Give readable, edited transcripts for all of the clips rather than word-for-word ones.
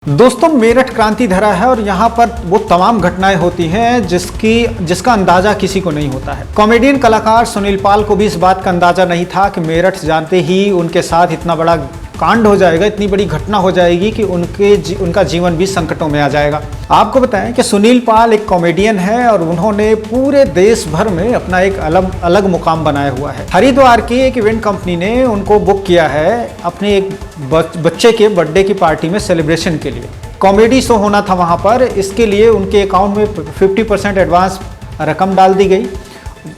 दोस्तों, मेरठ क्रांति धरा है और यहाँ पर वो तमाम घटनाएं होती हैं जिसका अंदाजा किसी को नहीं होता है। कॉमेडियन कलाकार सुनील पाल को भी इस बात का अंदाजा नहीं था कि मेरठ जानते ही उनके साथ इतना बड़ा कांड हो जाएगा, इतनी बड़ी घटना हो जाएगी कि उनका जीवन भी संकटों में आ जाएगा। आपको बताएं कि सुनील पाल एक कॉमेडियन है और उन्होंने पूरे देश भर में अपना एक अलग मुकाम बनाया हुआ है। हरिद्वार की एक इवेंट कंपनी ने उनको बुक किया है अपने एक बच्चे के बर्थडे की पार्टी में सेलिब्रेशन के लिए। कॉमेडी शो होना था वहाँ पर, इसके लिए उनके अकाउंट में 50% एडवांस रकम डाल दी गई।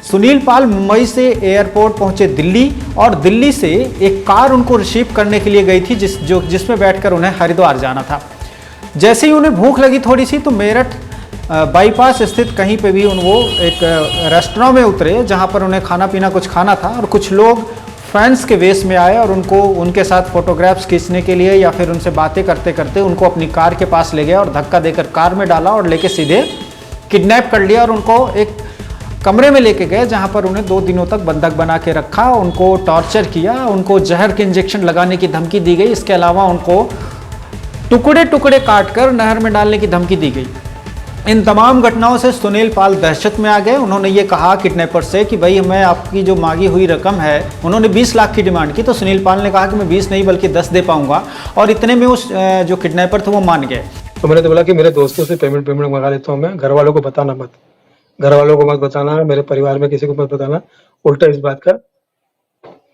सुनील पाल मुंबई से एयरपोर्ट पहुंचे दिल्ली और दिल्ली से एक कार उनको रिसीव करने के लिए गई थी जिसमें बैठकर उन्हें हरिद्वार जाना था। जैसे ही उन्हें भूख लगी थोड़ी सी तो मेरठ बाईपास स्थित कहीं पे भी वो एक रेस्टोरेंट में उतरे जहां पर उन्हें खाना पीना कुछ खाना था और कुछ लोग फैंस के वेश में आए और उनके साथ फोटोग्राफ्स खींचने के लिए या फिर उनसे बातें करते करते उनको अपनी कार के पास ले गया और धक्का देकर कार में डाला और लेके सीधे किडनैप कर लिया और उनको एक कमरे में लेके गए जहां पर उन्हें 2 दिनों तक बंधक बना के रखा, उनको टॉर्चर किया, उनको जहर के इंजेक्शन लगाने की धमकी दी गई। इसके अलावा उनको टुकड़े टुकड़े काटकर नहर में डालने की धमकी दी गई। इन तमाम घटनाओं से सुनील पाल दहशत में आ गए। उन्होंने ये कहा किडनैपर से कि भाई मैं आपकी जो मांगी हुई रकम है, उन्होंने 20 लाख की डिमांड की तो सुनील पाल ने कहा कि मैं 20 नहीं बल्कि 10 दे पाऊंगा और इतने में उस जो किडनैपर थे वो मान गए। तो मैंने तो बोला कि मेरे दोस्तों से पेमेंट मंगा लेता हूँ, मैं घर वालों को बताना मत, घर वालों को मत बताना, मेरे परिवार में किसी को मत बताना, उल्टा इस बात का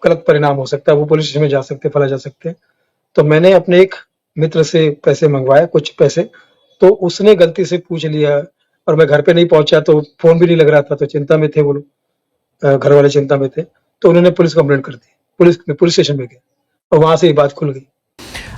गलत परिणाम हो सकता है, वो पुलिस स्टेशन में जा सकते, फला जा सकते हैं। तो मैंने अपने एक मित्र से पैसे मंगवाए, कुछ पैसे, तो उसने गलती से पूछ लिया और मैं घर पे नहीं पहुंचा तो फोन भी नहीं लग रहा था, तो चिंता में थे वो लोग, घर वाले चिंता में थे, तो उन्होंने पुलिस कंप्लेंट कर दी, पुलिस स्टेशन में गए और वहां से ये बात खुल गई।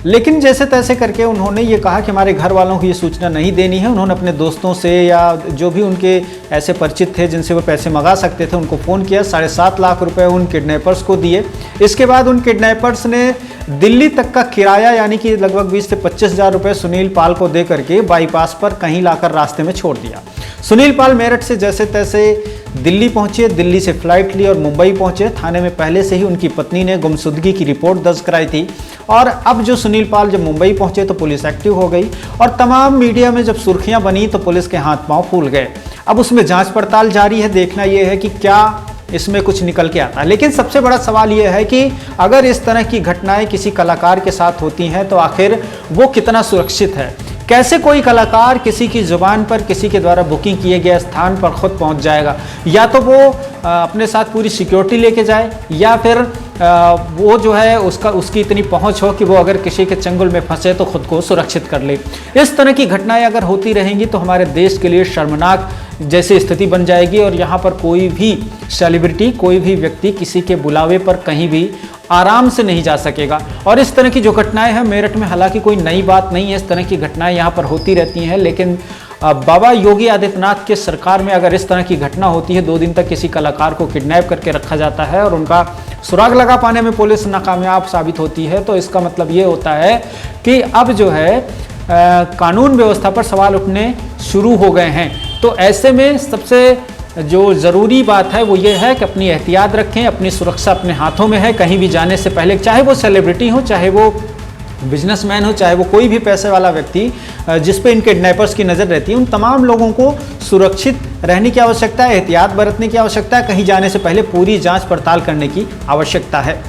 लेकिन जैसे तैसे करके उन्होंने ये कहा कि हमारे घर वालों को ये सूचना नहीं देनी है। उन्होंने अपने दोस्तों से या जो भी उनके ऐसे परिचित थे जिनसे वो पैसे मंगा सकते थे उनको फ़ोन किया, 7.5 लाख रुपए उन किडनैपर्स को दिए। इसके बाद उन किडनैपर्स ने दिल्ली तक का किराया यानी कि लगभग 20 से 25 हज़ार रुपये सुनील पाल को दे करके बाईपास पर कहीं लाकर रास्ते में छोड़ दिया। सुनील पाल मेरठ से जैसे तैसे दिल्ली पहुंचे, दिल्ली से फ्लाइट ली और मुंबई पहुंचे। थाने में पहले से ही उनकी पत्नी ने गुमशुदगी की रिपोर्ट दर्ज कराई थी और अब जो सुनील पाल जब मुंबई पहुंचे तो पुलिस एक्टिव हो गई और तमाम मीडिया में जब सुर्खियां बनी तो पुलिस के हाथ पांव फूल गए। अब उसमें जांच पड़ताल जारी है, देखना यह है कि क्या इसमें कुछ निकल के आता है। लेकिन सबसे बड़ा सवाल यह है कि अगर इस तरह की घटनाएं किसी कलाकार के साथ होती हैं तो आखिर वो कितना सुरक्षित है। कैसे कोई कलाकार किसी की जुबान पर किसी के द्वारा बुकिंग किए गए स्थान पर खुद पहुंच जाएगा? या तो वो अपने साथ पूरी सिक्योरिटी लेके जाए या फिर वो जो है उसकी इतनी पहुंच हो कि वो अगर किसी के चंगुल में फंसे तो खुद को सुरक्षित कर ले। इस तरह की घटनाएं अगर होती रहेंगी तो हमारे देश के लिए शर्मनाक जैसी स्थिति बन जाएगी और यहाँ पर कोई भी सेलिब्रिटी, कोई भी व्यक्ति किसी के बुलावे पर कहीं भी आराम से नहीं जा सकेगा। और इस तरह की जो घटनाएं हैं मेरठ में, हालांकि कोई नई बात नहीं है, इस तरह की घटनाएं यहाँ पर होती रहती हैं। लेकिन बाबा योगी आदित्यनाथ के सरकार में अगर इस तरह की घटना होती है, 2 दिन तक किसी कलाकार को किडनैप करके रखा जाता है और उनका सुराग लगा पाने में पुलिस नाकामयाब साबित होती है, तो इसका मतलब ये होता है कि अब जो है कानून व्यवस्था पर सवाल उठने शुरू हो गए हैं। तो ऐसे में सबसे जो ज़रूरी बात है वो ये है कि अपनी एहतियात रखें, अपनी सुरक्षा अपने हाथों में है। कहीं भी जाने से पहले, चाहे वो सेलिब्रिटी हो, चाहे वो बिजनेसमैन हो, चाहे वो कोई भी पैसे वाला व्यक्ति जिस पे इन किडनैपर्स की नज़र रहती है, उन तमाम लोगों को सुरक्षित रहने की आवश्यकता है, एहतियात बरतने की आवश्यकता है। कहीं जाने से पहले पूरी जांच पड़ताल करने की आवश्यकता है।